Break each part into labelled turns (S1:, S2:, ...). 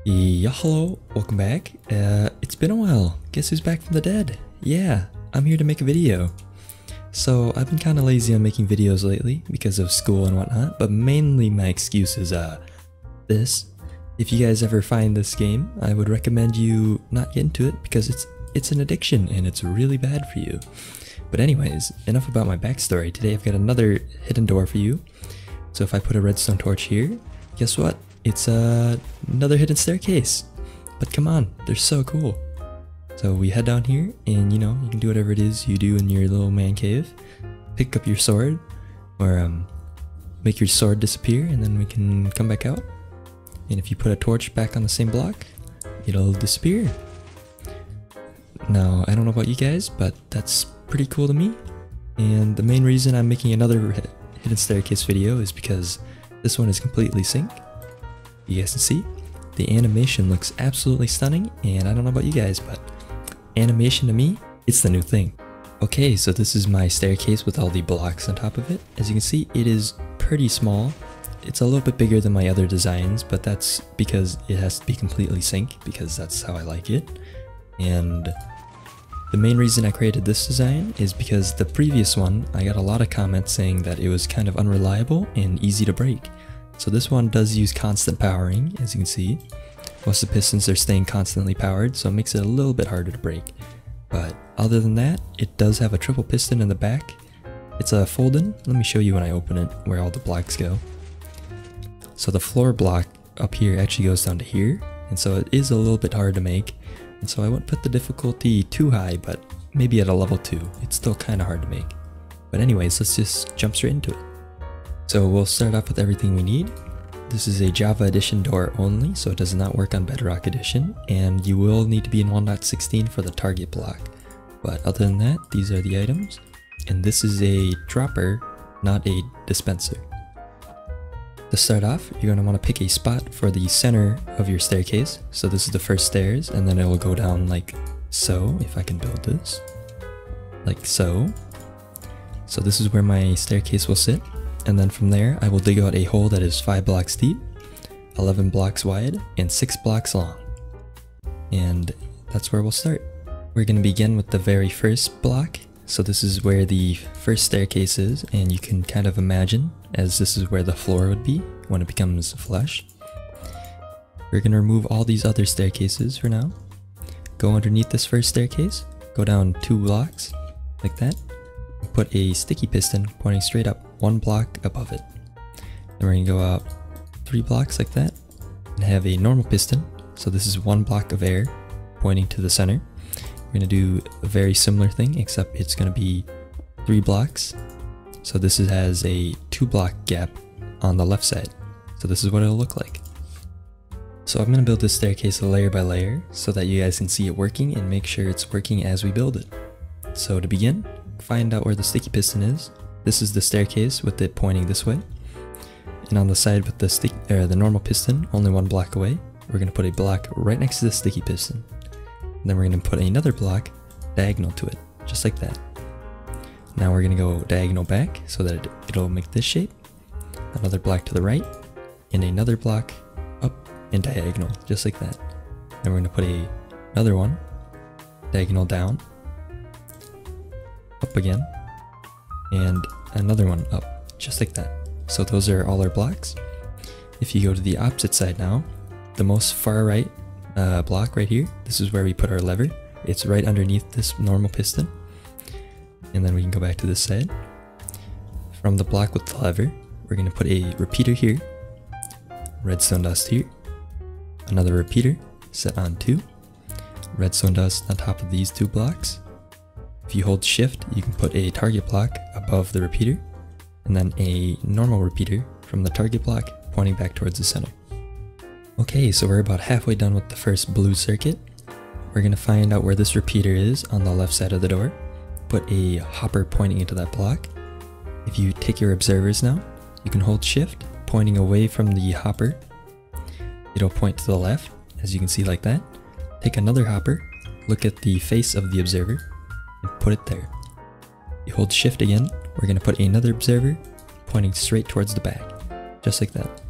S1: Yeah, hello, welcome back. It's been a while. Guess who's back from the dead? Yeah, I'm here to make a video. So I've been kind of lazy on making videos lately because of school and whatnot, but mainly my excuse is this. If you guys ever find this game, I would recommend you not get into it because it's an addiction and it's really bad for you. But anyways, enough about my backstory. Today I've got another hidden door for you. So if I put a redstone torch here, guess what? It's another hidden staircase. But come on, they're so cool. So we head down here and you can do whatever it is you do in your little man cave. Pick up your sword or make your sword disappear and then we can come back out. And if you put a torch back on the same block, it'll disappear. Now, I don't know about you guys, but that's pretty cool to me. And the main reason I'm making another hidden staircase video is because this one is completely sync. You guys can see the animation looks absolutely stunning, and I don't know about you guys, but animation to me, it's the new thing. Okay, so this is my staircase with all the blocks on top of it. As you can see, it is pretty small. It's a little bit bigger than my other designs, but that's because it has to be completely sync, because that's how I like it. And the main reason I created this design is because the previous one, I got a lot of comments saying that it was kind of unreliable and easy to break. So this one does use constant powering, as you can see. Most of the pistons are staying constantly powered, so it makes it a little bit harder to break. But other than that, it does have a triple piston in the back. It's a fold-in. Let me show you when I open it where all the blocks go. So the floor block up here actually goes down to here, and so it is a little bit hard to make. And so I wouldn't put the difficulty too high, but maybe at a level 2. It's still kind of hard to make. But anyways, let's just jump straight into it. So we'll start off with everything we need. This is a Java Edition door only, so it does not work on Bedrock Edition, and you will need to be in 1.16 for the target block. But other than that, these are the items. And this is a dropper, not a dispenser. To start off, you're going to want to pick a spot for the center of your staircase. So this is the first stairs, and then it will go down like so, if I can build this. Like so. So this is where my staircase will sit. And then from there, I will dig out a hole that is 5 blocks deep, 11 blocks wide, and 6 blocks long. And that's where we'll start. We're going to begin with the very first block. So this is where the first staircase is, and you can kind of imagine as this is where the floor would be when it becomes flush. We're going to remove all these other staircases for now. Go underneath this first staircase, go down 2 blocks, like that. Put a sticky piston pointing straight up 1 block above it. Then we're going to go out 3 blocks like that and have a normal piston. So this is 1 block of air pointing to the center. We're going to do a very similar thing, except it's going to be 3 blocks. So this has a 2 block gap on the left side. So this is what it'll look like. So I'm going to build this staircase layer by layer so that you guys can see it working and make sure it's working as we build it. So to begin, find out where the sticky piston is. This is the staircase with it pointing this way. And on the side with the normal piston, only 1 block away, we're going to put a block right next to the sticky piston. And then we're going to put another block diagonal to it, just like that. Now we're going to go diagonal back so that it'll make this shape. Another block to the right, and another block up and diagonal, just like that. Then we're going to put another one diagonal down, up again, and another one up, just like that. So those are all our blocks. If you go to the opposite side now, the most far right block right here, this is where we put our lever. It's right underneath this normal piston. And then we can go back to this side. From the block with the lever, we're going to put a repeater here, redstone dust here, another repeater set on 2, redstone dust on top of these 2 blocks. If you hold shift, you can put a target block above the repeater, and then a normal repeater from the target block pointing back towards the center. Okay, so we're about halfway done with the first blue circuit. We're going to find out where this repeater is on the left side of the door. Put a hopper pointing into that block. If you take your observers now, you can hold shift, pointing away from the hopper. It'll point to the left, as you can see like that. Take another hopper, look at the face of the observer, and put it there. You hold shift again, we're going to put another observer pointing straight towards the back, just like that.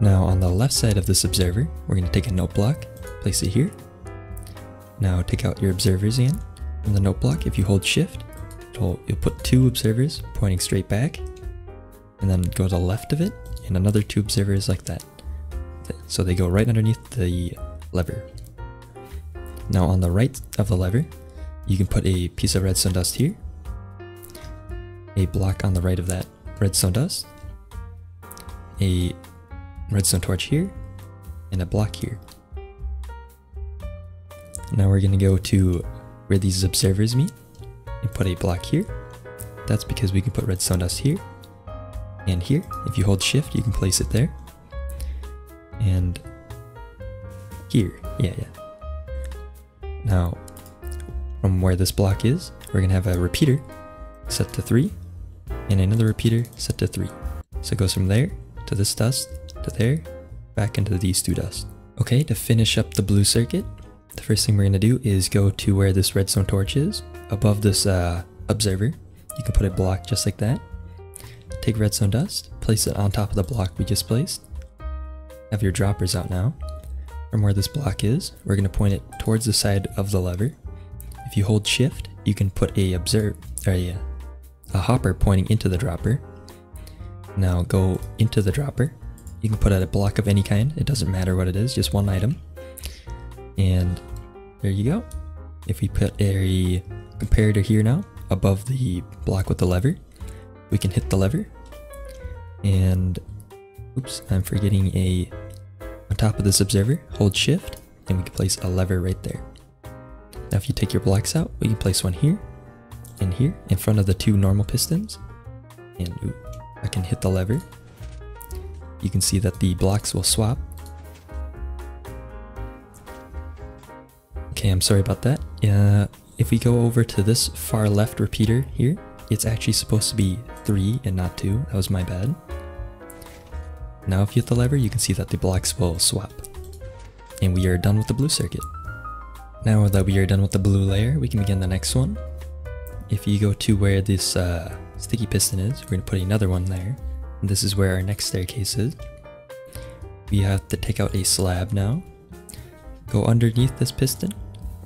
S1: Now on the left side of this observer, we're going to take a note block, place it here. Now take out your observers again. On the note block, if you hold shift, you'll put 2 observers pointing straight back, and then go to the left of it, and another 2 observers like that. So they go right underneath the lever. Now on the right of the lever, you can put a piece of redstone dust here, a block on the right of that redstone dust, a redstone torch here, and a block here. Now we're going to go to where these observers meet and put a block here. That's because we can put redstone dust here and here. If you hold shift, you can place it there. And here, yeah. Now, from where this block is, we're going to have a repeater set to 3 and another repeater set to 3. So it goes from there to this dust to there, back into these 2 dust. Okay, to finish up the blue circuit, the first thing we're going to do is go to where this redstone torch is. Above this observer, you can put a block just like that. Take redstone dust, place it on top of the block we just placed. Have your droppers out now. From where this block is, we're going to point it towards the side of the lever. If you hold shift, you can put a hopper pointing into the dropper. Now go into the dropper. You can put out a block of any kind, it doesn't matter what it is, just one item. And there you go. If we put a comparator here now, above the block with the lever, we can hit the lever. And, oops, I'm forgetting on top of this observer, hold shift, and we can place a lever right there. Now if you take your blocks out, we can place one here, and here, in front of the 2 normal pistons. And I can hit the lever. You can see that the blocks will swap. Okay, I'm sorry about that. If we go over to this far left repeater here, it's actually supposed to be 3 and not 2. That was my bad. Now if you hit the lever, you can see that the blocks will swap. And we are done with the blue circuit. Now that we are done with the blue layer, we can begin the next one. If you go to where this sticky piston is, we're going to put another one there. And this is where our next staircase is. We have to take out a slab now. Go underneath this piston.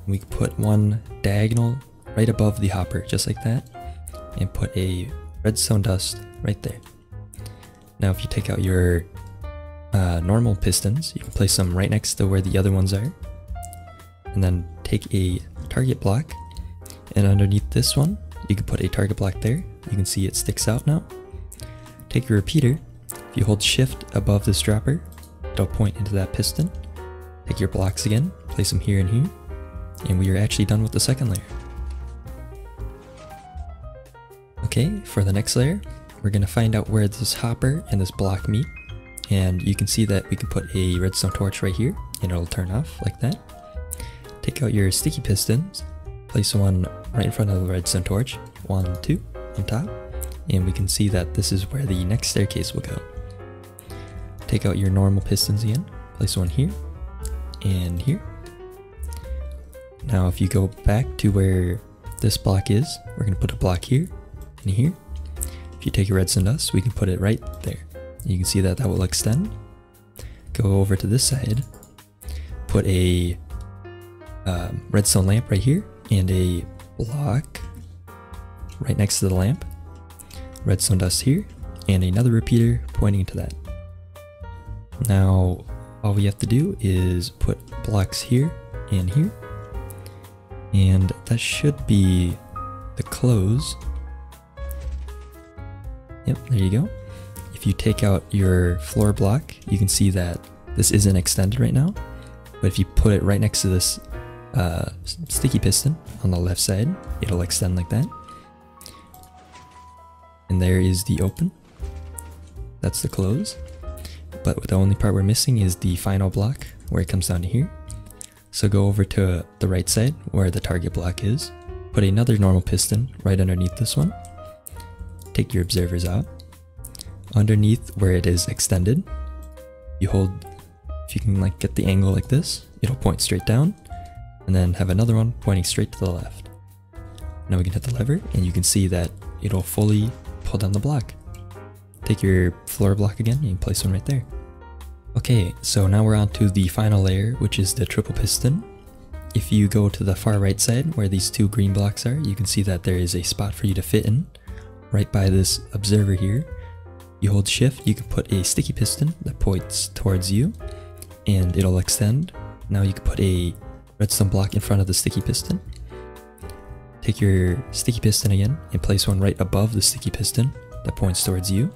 S1: We can put one diagonal right above the hopper, just like that. And put a redstone dust right there. Now if you take out your normal pistons, you can place them right next to where the other ones are. And then take a target block, and underneath this one, you can put a target block there. You can see it sticks out now. Take your repeater. If you hold shift above this dropper, it'll point into that piston. Take your blocks again, place them here and here, and we are actually done with the second layer. Okay, for the next layer, we're going to find out where this hopper and this block meet. And you can see that we can put a redstone torch right here, and it'll turn off like that. Take out your sticky pistons, place one right in front of the redstone torch, 1, 2, on top, and we can see that this is where the next staircase will go. Take out your normal pistons again, place one here, and here. Now if you go back to where this block is, we're going to put a block here, and here. If you take your redstone dust, we can put it right there. You can see that that will extend. Go over to this side, put a redstone lamp right here, and a block right next to the lamp. Redstone dust here, and another repeater pointing to that. Now, all we have to do is put blocks here and here, and that should be the close. Yep, there you go. If you take out your floor block, you can see that this isn't extended right now, but if you put it right next to this sticky piston on the left side, it'll extend like that. And there is the open. That's the close. But the only part we're missing is the final block where it comes down to here. So go over to the right side where the target block is. Put another normal piston right underneath this one. Take your observers out. Underneath where it is extended, you hold, if you can like get the angle like this, it'll point straight down, and then have another one pointing straight to the left. Now we can hit the lever, and you can see that it'll fully pull down the block. Take your floor block again and place one right there. Okay, so now we're on to the final layer, which is the triple piston. If you go to the far right side where these two green blocks are, you can see that there is a spot for you to fit in right by this observer here. You hold shift, you can put a sticky piston that points towards you and it'll extend. Now you can put a redstone block in front of the sticky piston. Take your sticky piston again and place one right above the sticky piston that points towards you.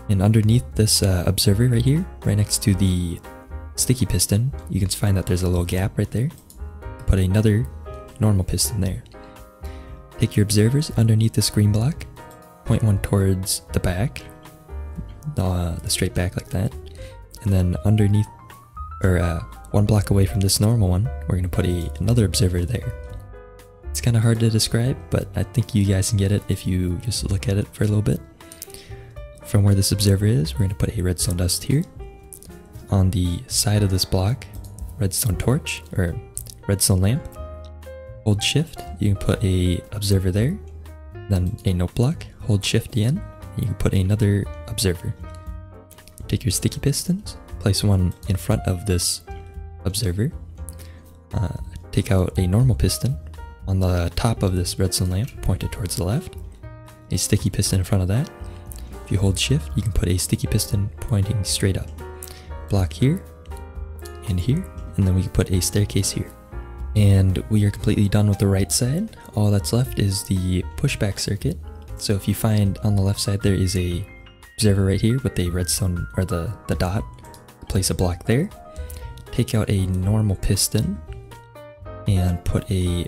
S1: And underneath this observer right here, right next to the sticky piston, you can find that there's a little gap right there. Put another normal piston there. Take your observers underneath this green block, point one towards the back, the straight back like that, and then underneath, or one block away from this normal one, we're going to put another observer there. It's kind of hard to describe, but I think you guys can get it if you just look at it for a little bit. From where this observer is, we're going to put a redstone dust here. On the side of this block, redstone torch, or redstone lamp. Hold shift, you can put a observer there, then a note block, hold shift again, and you can put another observer. Take your sticky pistons, place one in front of this observer, take out a normal piston on the top of this redstone lamp, pointed towards the left, a sticky piston in front of that. If you hold shift, you can put a sticky piston pointing straight up. Block here, and then we can put a staircase here. And we are completely done with the right side. All that's left is the pushback circuit. So if you find on the left side there is a observer right here with a redstone, or the dot, place a block there. Take out a normal piston and put a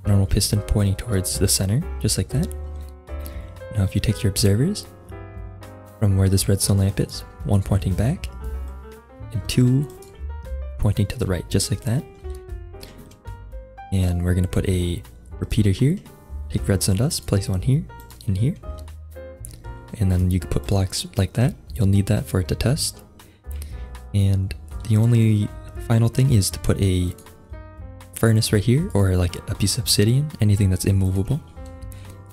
S1: normal piston pointing towards the center, just like that. Now if you take your observers from where this redstone lamp is, one pointing back, and two pointing to the right, just like that. And we're going to put a repeater here, take redstone dust, place one here, and here. And then you can put blocks like that. You'll need that for it to test. And the only final thing is to put a furnace right here, or like a piece of obsidian, anything that's immovable.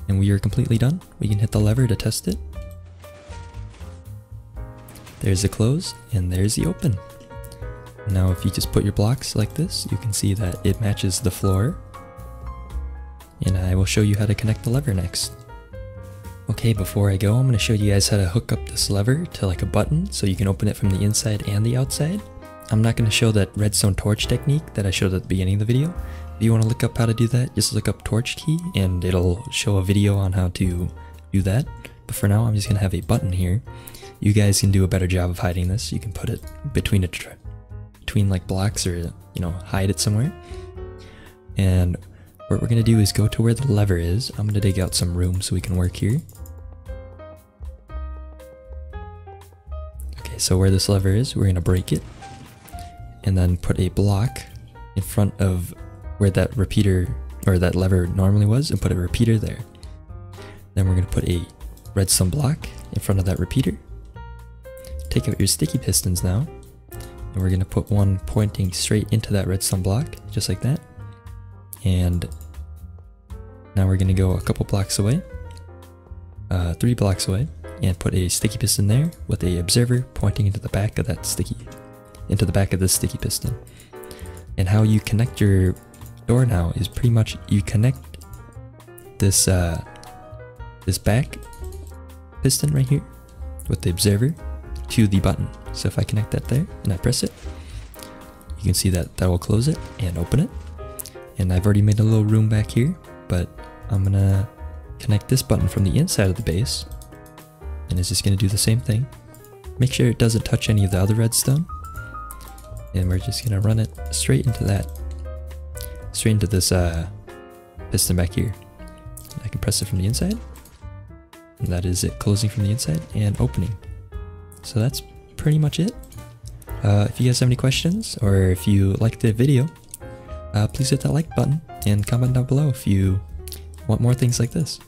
S1: And we are completely done. We can hit the lever to test it. There's the close, and there's the open. Now if you just put your blocks like this, you can see that it matches the floor. And I will show you how to connect the lever next. Okay, before I go, I'm going to show you guys how to hook up this lever to like a button so you can open it from the inside and the outside. I'm not going to show that redstone torch technique that I showed at the beginning of the video. If you want to look up how to do that, just look up torch key and it'll show a video on how to do that. But for now, I'm just going to have a button here. You guys can do a better job of hiding this. You can put it between like blocks, or hide it somewhere. And what we're gonna do is go to where the lever is. I'm gonna dig out some room so we can work here. Okay, so where this lever is, we're gonna break it and then put a block in front of where that repeater, or that lever normally was, and put a repeater there. Then we're gonna put a redstone block in front of that repeater. Take out your sticky pistons now, and we're going to put one pointing straight into that redstone block, just like that. And now we're going to go a couple blocks away, 3 blocks away, and put a sticky piston there with a observer pointing into the back of that this sticky piston. And how you connect your door now is pretty much you connect this this back piston right here with the observer to the button. So if I connect that there and I press it, you can see that will close it and open it. And I've already made a little room back here, but I'm gonna connect this button from the inside of the base, and it's just gonna do the same thing. Make sure it doesn't touch any of the other redstone, and we're just gonna run it straight into this piston back here. I can press it from the inside, and that is it closing from the inside and opening. So that's pretty much it. If you guys have any questions, or if you liked the video, please hit that like button and comment down below if you want more things like this.